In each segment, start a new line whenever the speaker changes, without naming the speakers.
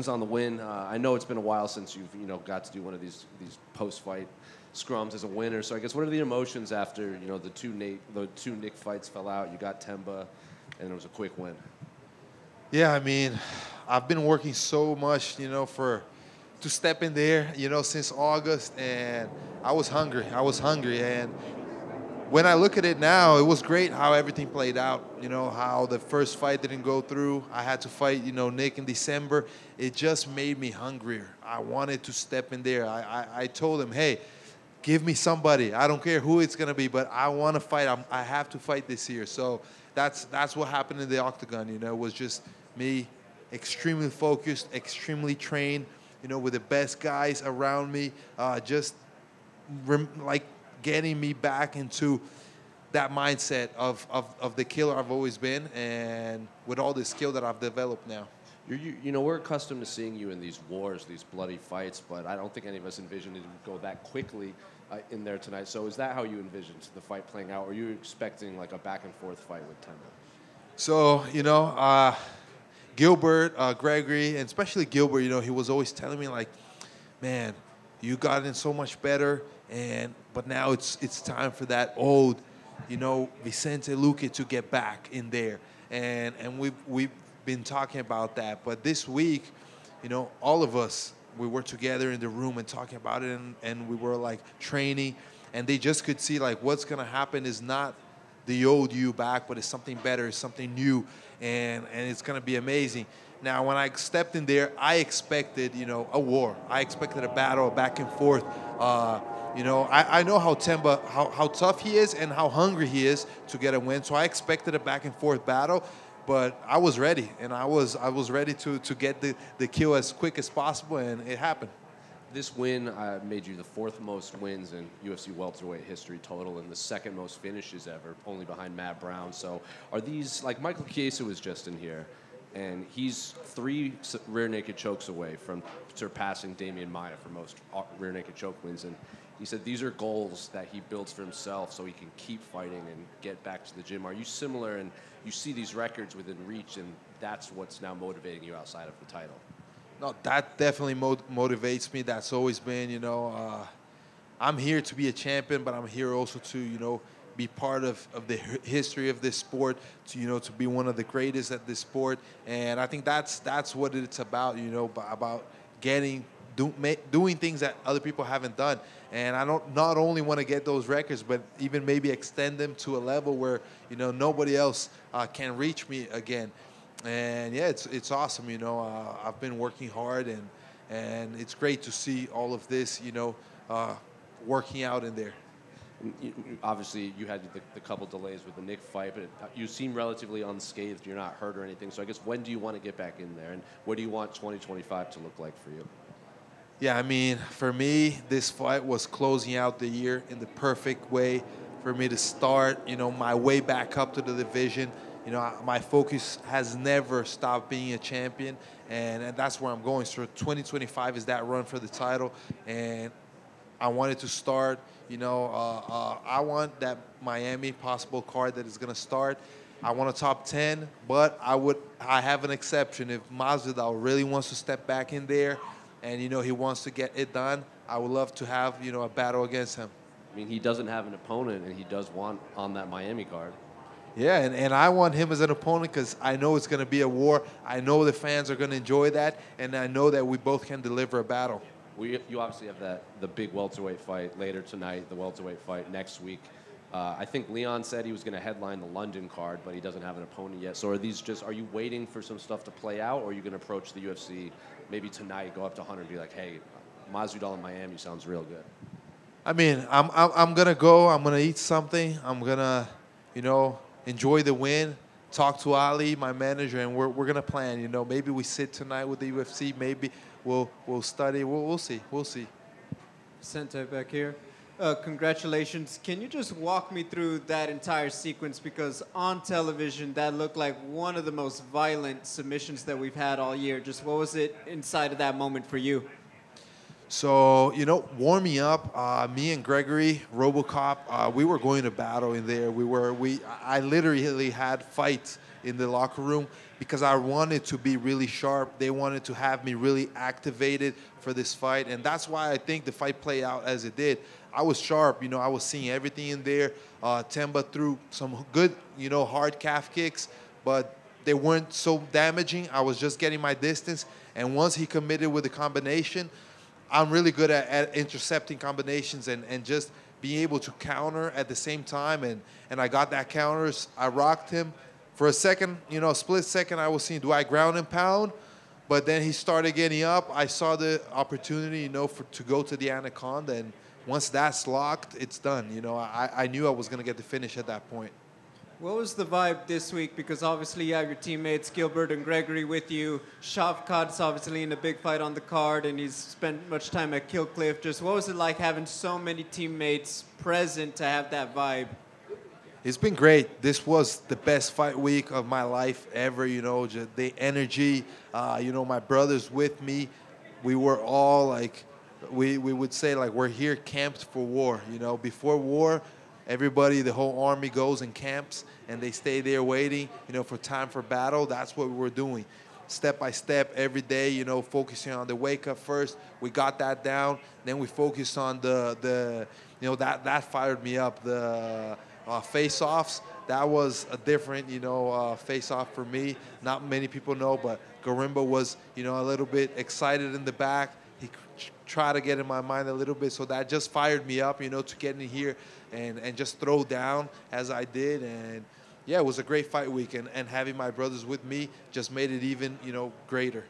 on the win. I know it's been a while since you've got to do one of these post-fight scrums as a winner. So I guess what are the emotions after the two Nick fights fell out? You got Themba, and it was a quick win.
Yeah, I mean, I've been working so much, to step in there, since August, and I was hungry. And when I look at it now, it was great how everything played out. How the first fight didn't go through. I had to fight, Nick in December. It just made me hungrier. I wanted to step in there. I told him, hey, give me somebody. I don't care who it's going to be, but I want to fight. I have to fight this year. So that's what happened in the octagon. It was just me extremely focused, extremely trained, with the best guys around me, getting me back into that mindset of the killer I've always been, and with all the skill that I've developed now.
We're accustomed to seeing you in these wars, these bloody fights, but I don't think any of us envisioned it would go that quickly in there tonight. So is that how you envisioned the fight playing out? Or are you expecting like a back-and-forth fight with Themba?
So, Gilbert, Gregory, and especially Gilbert, he was always telling me, like, man, you got in so much better, but now it's time for that old, Vicente Luque to get back in there. And we've been talking about that. But this week, all of us, we were together in the room and talking about it, and we were, like, training, and they just could see, like, what's going to happen is not the old you back, but it's something better, it's something new, and it's going to be amazing. Now, when I stepped in there, I expected, a war. I expected a battle, back and forth. I know how Themba, how tough he is and how hungry he is to get a win. So I expected a back and forth battle, but I was ready, and I was ready to get the kill as quick as possible, and it happened.
This win made you the fourth most wins in UFC welterweight history total, and the second most finishes ever, only behind Matt Brown. So are these, like, Michael Chiesa was just in here, and he's 3 rear naked chokes away from surpassing Damian Maia for most rear naked choke wins. And he said these are goals that he builds for himself so he can keep fighting and get back to the gym. Are you similar, and you see these records within reach, and that's what's now motivating you outside of the title?
No, that definitely motivates me. That's always been, I'm here to be a champion, but I'm here also to, be part of the history of this sport, to be one of the greatest at this sport. And I think that's what it's about, about doing things that other people haven't done. And I don't not only want to get those records, but even maybe extend them to a level where, nobody else can reach me again. And yeah, it's awesome. I've been working hard, and it's great to see all of this, working out in there.
Obviously, you had the couple delays with the Nick fight, but you seem relatively unscathed. You're not hurt or anything. So I guess when do you want to get back in there, and what do you want 2025 to look like for you?
Yeah, I mean, for me, this fight was closing out the year in the perfect way for me to start, my way back up to the division. My focus has never stopped being a champion, and that's where I'm going. So 2025 is that run for the title, and I wanted to start, I want that Miami possible card that is going to start. I want a top 10, but I have an exception. If Masvidal really wants to step back in there and, he wants to get it done, I would love to have, a battle against him.
I mean, he doesn't have an opponent, and he does want on that Miami card.
Yeah, and I want him as an opponent because I know it's going to be a war. I know the fans are going to enjoy that, and I know that we both can deliver a battle.
You obviously have the big welterweight fight later tonight, the welterweight fight next week. I think Leon said he was going to headline the London card, but he doesn't have an opponent yet. So are you waiting for some stuff to play out, or are you going to approach the UFC maybe tonight, go up to Hunter and be like, hey, Masvidal in Miami sounds real good?
I mean, I'm going to go. I'm going to eat something. I'm going to, enjoy the win, talk to Ali, my manager, and we're going to plan. Maybe we sit tonight with the UFC. Maybe we'll study. We'll see. We'll see.
Vicente back here. Congratulations. Can you just walk me through that entire sequence? Because on television, that looked like one of the most violent submissions that we've had all year. Just what was it inside of that moment for you?
So, warming up, me and Gregory, RoboCop, we were going to battle in there. I literally had fights in the locker room because I wanted to be really sharp. They wanted to have me really activated for this fight, and that's why I think the fight played out as it did. I was sharp, I was seeing everything in there. Themba threw some good, hard calf kicks, but they weren't so damaging. I was just getting my distance, and once he committed with the combination, I'm really good at intercepting combinations and just being able to counter at the same time. And I got that counters. I rocked him. For a second, a split second, I was seeing, do I ground and pound? But then he started getting up. I saw the opportunity, to go to the anaconda. And once that's locked, it's done. I knew I was going to get the finish at that point.
What was the vibe this week? Because obviously you have your teammates Gilbert and Gregory with you. Shavkat's obviously in a big fight on the card, and he's spent much time at Killcliff. Just what was it like having so many teammates present to have that vibe?
It's been great. This was the best fight week of my life ever, just the energy. My brothers with me. We were all like, we would say like we're here camped for war. Before war, everybody, the whole army goes and camps, and they stay there waiting, for time for battle. That's what we were doing, step by step, every day, focusing on the wake-up first. We got that down. Then we focused on that fired me up. The face-offs, that was a different, face-off for me. Not many people know, but Gorimbo was, a little bit excited in the back. He tried to get in my mind a little bit, so that just fired me up, to get in here and just throw down as I did. And yeah, it was a great fight week, and having my brothers with me just made it even, greater.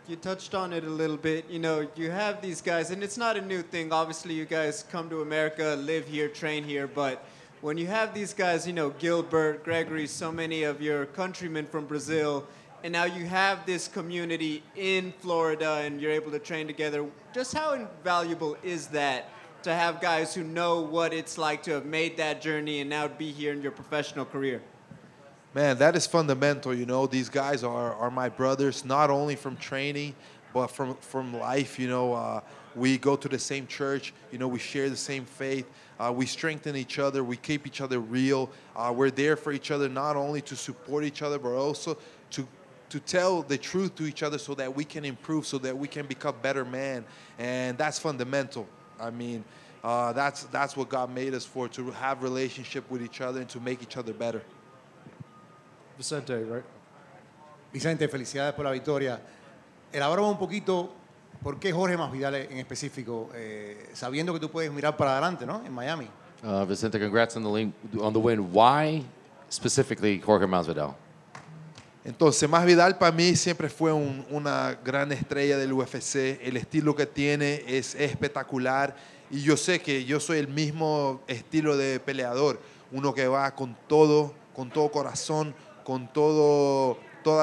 You touched on it a little bit. You have these guys, and it's not a new thing. Obviously, you guys come to America, live here, train here, but when you have these guys, Gilbert, Gregory, so many of your countrymen from Brazil, and now you have this community in Florida and you're able to train together, just how invaluable is that to have guys who know what it's like to have made that journey and now be here in your professional career?
Man, that is fundamental. These guys are my brothers, not only from training, but from life. We go to the same church. We share the same faith. We strengthen each other. We keep each other real. We're there for each other, not only to support each other, but also to tell the truth to each other so that we can improve, so that we can become better men. And that's fundamental. I mean, that's what God made us for, to have relationship with each other and to make each other better.
Vicente, right?
Vicente, felicidades por la victoria. Elabora un poquito por qué Jorge Masvidal en específico, sabiendo que tú puedes mirar para adelante, ¿no? En Miami.
Vicente, congrats on the win. Why specifically Jorge Masvidal?
Entonces, Masvidal para mí siempre fue una gran estrella del UFC. El estilo que tiene es espectacular. Y yo sé que yo soy el mismo estilo de peleador. Uno que va con todo corazón, con todas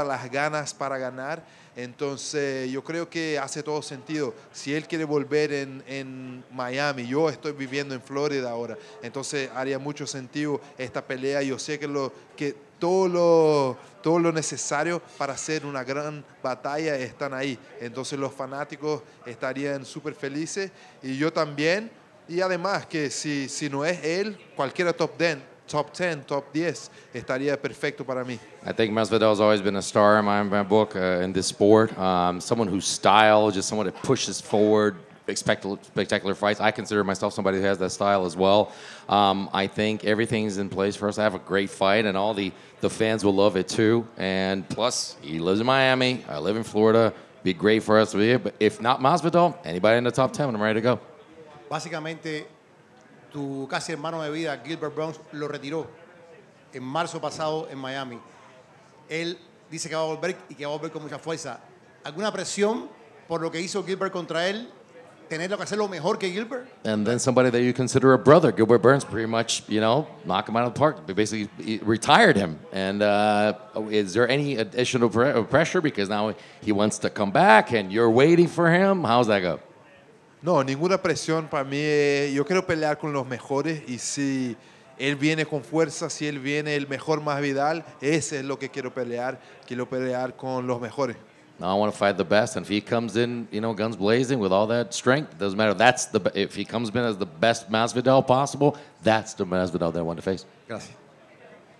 las ganas para ganar. Entonces, yo creo que hace todo sentido. Si él quiere volver en Miami, yo estoy viviendo en Florida ahora, entonces haría mucho sentido esta pelea. Yo sé que todo lo necesario para hacer una gran batalla están ahí. Entonces, los fanáticos estarían súper felices y yo también. Y además que si no es él, cualquiera top 10, top 10 estaría perfecto para mí.
I think Masvidal has always been a star in my book in this sport. Someone whose style, just someone that pushes forward, spectacular fights. I consider myself somebody who has that style as well. I think everything's in place for us to have a great fight, and all the fans will love it too. And plus, he lives in Miami. I live in Florida. Be great for us to be here. But if not Masvidal, anybody in the top 10, I'm ready to go.
Básicamente, tu casi hermano de vida, Gilbert Burns, lo retiró en marzo pasado en Miami. Él dice que va a volver y que va a volver con mucha fuerza. ¿Alguna presión por lo que hizo Gilbert contra él? ¿Tenerlo que hacerlo mejor que Gilbert?
And then somebody that you consider a brother, Gilbert Burns, pretty much, knock him out of the park. They basically retired him. And is there any additional pressure because now he wants to come back and you're waiting for him? How's that go?
No, ninguna presión para mí. Yo quiero pelear con los mejores y si él viene con fuerza, si él viene el mejor Masvidal, ese es lo que quiero pelear. Quiero pelear con los mejores.
I want to fight the best. And if he comes in, guns blazing with all that strength, it doesn't matter. If he comes in as the best Masvidal possible, that's the Masvidal that I want to face.
Gracias.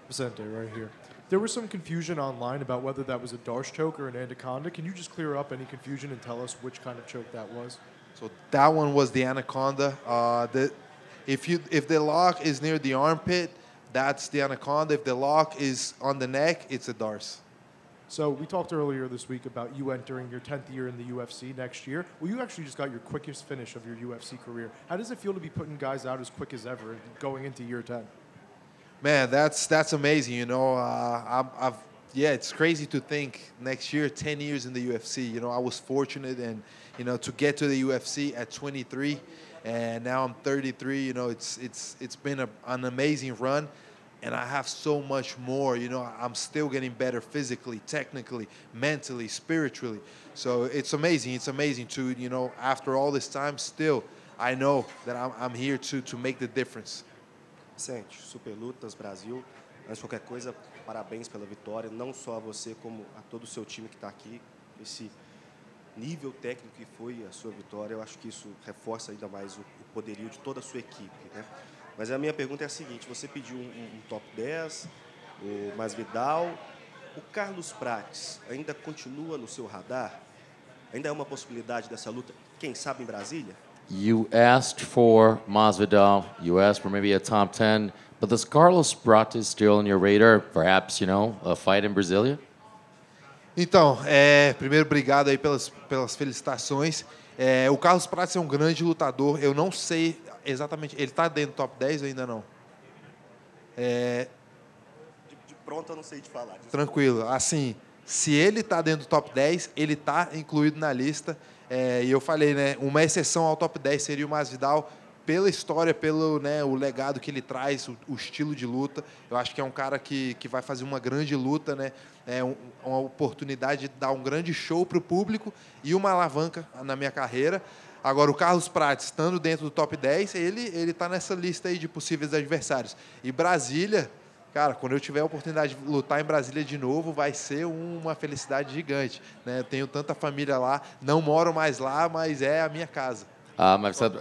Vicente, right here. There was some confusion online about whether that was a Darce choke or an anaconda. Can you just clear up any confusion and tell us which kind of choke that was?
So that one was the anaconda. If the lock is near the armpit, that's the anaconda. If the lock is on the neck, it's a Darce.
So we talked earlier this week about you entering your 10th year in the UFC next year. Well, you actually just got your quickest finish of your UFC career. How does it feel to be putting guys out as quick as ever going into year 10?
Man, that's amazing. It's crazy to think next year, 10 years in the UFC. I was fortunate and to get to the UFC at 23, and now I'm 33. It's been an amazing run. And I have so much more, I'm still getting better physically, technically, mentally, spiritually. So it's amazing. It's amazing to, after all this time, still, I know that I'm here to make the difference.
Vicente, Super Lutas Brasil. Antes de qualquer coisa, parabéns pela vitória. Não só a você, como a todo o seu time que está aqui. Esse nível técnico que foi a sua vitória, eu acho que isso reforça ainda mais o poderio de toda a sua equipe, né? Mas a minha pergunta é a seguinte, você pediu um top 10, o Masvidal, o Carlos Prates ainda continua no seu radar? Ainda é uma possibilidade dessa luta, quem sabe em Brasília?
You asked for Masvidal, you asked for maybe a top 10, but does Carlos Prates still on your radar? Perhaps, a fight in Brasília?
Então, primeiro, obrigado aí pelas felicitações. O Carlos Prates é um grande lutador, eu não sei exatamente, ele está dentro do top 10 ou ainda não?
De pronto eu não sei te falar. Desculpa.
Tranquilo. Assim, se ele está dentro do top 10, ele está incluído na lista. E eu falei, né, uma exceção ao top 10 seria o Masvidal, pela história, pelo o legado que ele traz, o estilo de luta. Eu acho que é um cara que vai fazer uma grande luta, né? Uma oportunidade de dar um grande show para o público e uma alavanca na minha carreira. Agora, o Carlos Prates, estando dentro do top 10, ele está nessa lista aí de possíveis adversários. E Brasília, cara, quando eu tiver a oportunidade de lutar em Brasília de novo, vai ser uma felicidade gigante, né? Eu tenho tanta família lá, não moro mais lá, mas é a minha casa.
I've said,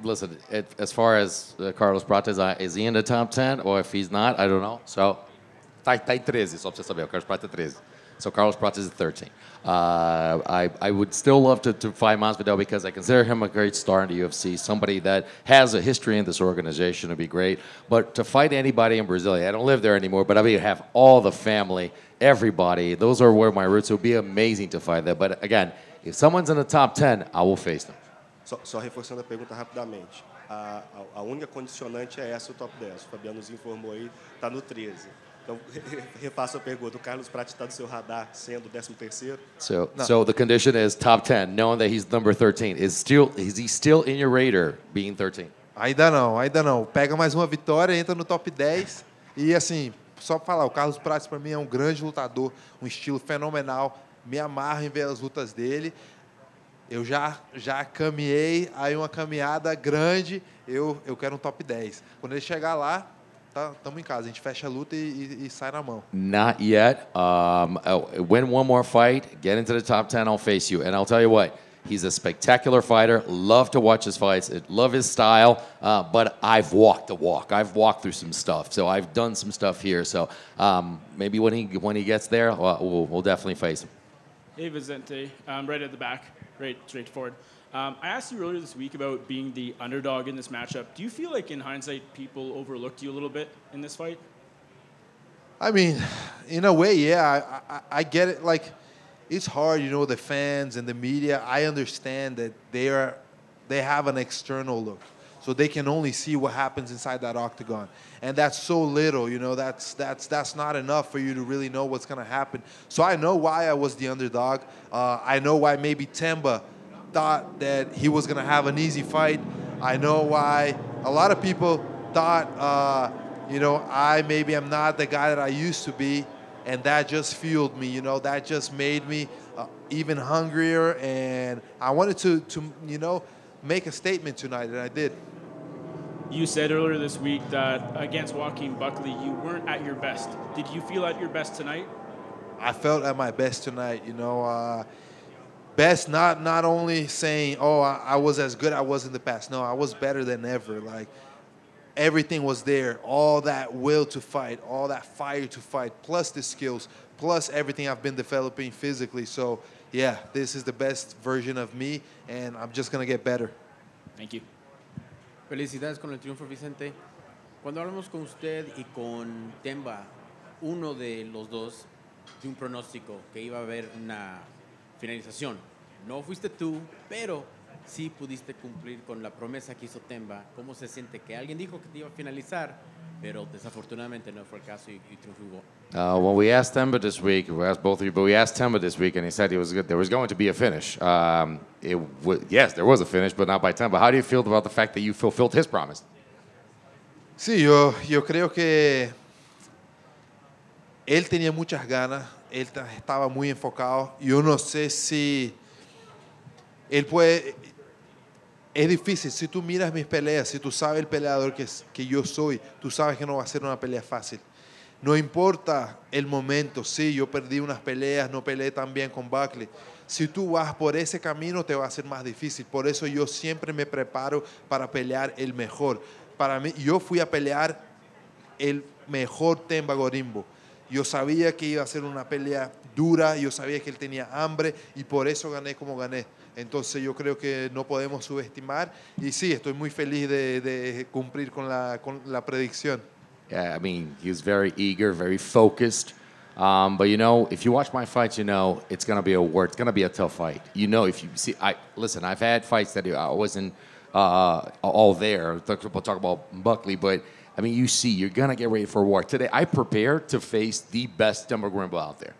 listen, as far as Carlos Prates, is he in the top 10? Or if he's not, I don't know. So, tá em 13, só para você saber. O Carlos Prates é 13. So Carlos Prates is 13. I would still love to fight Masvidal because I consider him a great star in the UFC, somebody that has a history in this organization would be great. But to fight anybody in Brasilia, I don't live there anymore, but I mean, have all the family, everybody. Those are where my roots. It would be amazing to fight there. But again, if someone's in the top 10, I will face them.
Só reforçando a pergunta rapidamente. A única condicionante é essa, o top 10. O Fabiano nos informou aí, está no 13. Então, refaço a pergunta. O Carlos Prates está do seu radar sendo o 13º?
So the condition is top 10, knowing that he's number 13. Is he still in your radar being 13?
Ainda não. Pega mais uma vitória, entra no top 10. E assim, só para falar, o Carlos Prates para mim é um grande lutador, um estilo fenomenal. Me amarro em ver as lutas dele. Eu já caminhei aí uma caminhada grande, eu quero um top 10. Quando ele chegar lá, estamos em casa, a gente fecha a luta e sai na mão.
Not yet. Win one more fight, get into the top 10, I'll face you. And I'll tell you what, he's a spectacular fighter, love to watch his fights, love his style, but I've walked the walk. I've walked through some stuff, so I've done some stuff here. So maybe when he gets there, we'll definitely face him.
Hey, Vicente, right at the back, right straightforward. I asked you earlier this week about being the underdog in this matchup. Do you feel like, in hindsight, people overlooked you a little bit in this fight?
I mean, in a way, yeah, I get it. Like, it's hard, the fans and the media. I understand that they have an external look, so they can only see what happens inside that octagon, and that's so little. That's not enough for you to really know what's going to happen. So I know why I was the underdog. I know why maybe Themba thought that he was going to have an easy fight. I know why a lot of people thought, I maybe am not the guy that I used to be, and that just fueled me. That just made me even hungrier, and I wanted to make a statement tonight, and I did.
You said earlier this week that against Joaquin Buckley, you weren't at your best. Did you feel at your best tonight?
I felt at my best tonight. You know, best not only saying, oh, I was as good I was in the past. No, I was better than ever. Like everything was there, all that will to fight, all that fire to fight, plus the skills, plus everything I've been developing physically. So yeah, this is the best version of me, and I'm just gonna get better.
Thank you.
Felicidades con el triunfo, Vicente. Cuando hablamos con usted y con Themba, uno de los dos dio un pronóstico que iba a haber una finalización. No fuiste tú, pero sí pudiste cumplir con la promesa que hizo Themba. ¿Cómo se siente que alguien dijo que te iba a finalizar, pero desafortunadamente no fue el caso y triunfó?
Well, we asked Themba this week. We asked both of you, but we asked Themba this week, and he said there was going to be a finish. Yes, there was a finish, but not by Themba. How do you feel about the fact that you fulfilled his promise?
Sí, yo creo que él tenía muchas ganas, él estaba muy enfocado. Yo no sé si él puede. Es difícil, si tú miras mis peleas, si tú sabes el peleador que yo soy, tú sabes que no va a ser una pelea fácil. No importa el momento, sí, yo perdí unas peleas, no peleé tan bien con Buckley. Si tú vas por ese camino, te va a ser más difícil. Por eso yo siempre me preparo para pelear el mejor. Para mí, yo fui a pelear el mejor Themba Gorimbo. Yo sabía que iba a ser una pelea dura, yo sabía que él tenía hambre y por eso gané como gané. Entonces yo creo que no podemos subestimar y sí, estoy muy feliz de cumplir con la predicción.
Yeah, I mean, he was very eager, very focused. But you know, if you watch my fights, you know it's gonna be it's gonna be a tough fight. You know, if you see, listen, I've had fights that I wasn't all there. We'll talk about Buckley, but I mean, you see, you're gonna get ready for war. Today, I prepared to face the best Themba Gorimbo out there.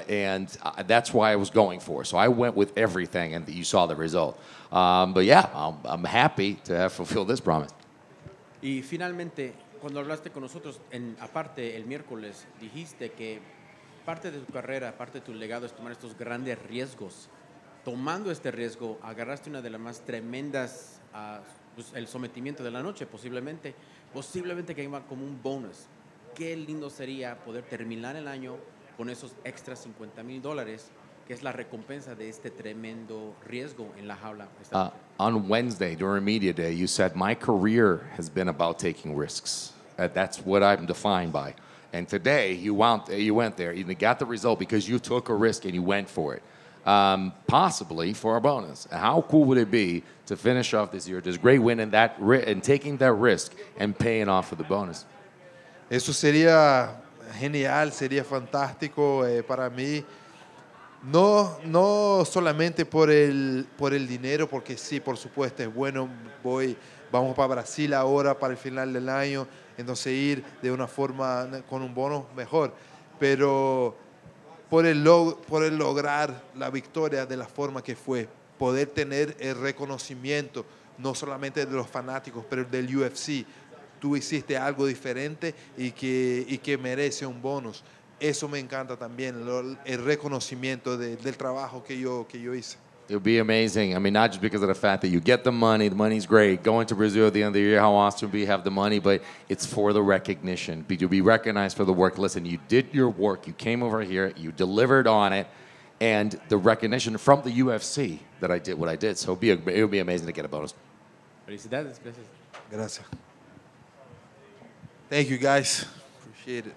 And that's why I was going for. So I went with everything, and you saw the result. But yeah, I'm happy to have fulfilled this promise.
Y finalmente, cuando hablaste con nosotros, aparte el miércoles, dijiste que parte de tu carrera, parte de tu legado es tomar estos grandes riesgos. Tomando este riesgo, agarraste una de las más tremendas, pues, el sometimiento de la noche, posiblemente que iba como un bonus. Qué lindo sería poder terminar el año con esos extra $50,000, que es la recompensa de este tremendo riesgo en la jaula.
On Wednesday, during media day, you said, my career has been about taking risks. That's what I'm defined by. And today, you went there, you got the result because you took a risk and you went for it. Possibly for a bonus. How cool would it be to finish off this year, this great win and taking that risk and paying off for the bonus?
Eso sería genial, sería fantástico para mí. No solamente por el dinero, porque sí, por supuesto, es bueno. Vamos para Brasil ahora, para el final del año, entonces ir de una forma con un bono mejor. Pero por el lograr la victoria de la forma que fue, poder tener el reconocimiento, no solamente de los fanáticos, pero del UFC. Tú hiciste algo diferente y que merece un bonus. Eso me encanta también, el reconocimiento del trabajo que yo hice.
It would be amazing. I mean, not just because of the fact that you get the money's great. Going to Brazil at the end of the year, how awesome we have the money, but it's for the recognition. To be recognized for the work. Listen, you did your work. You came over here. You delivered on it. And the recognition from the UFC that I did what I did. So it would be amazing to get a bonus.
Felicidades. Gracias.
Gracias. Thank you, guys. Appreciate it.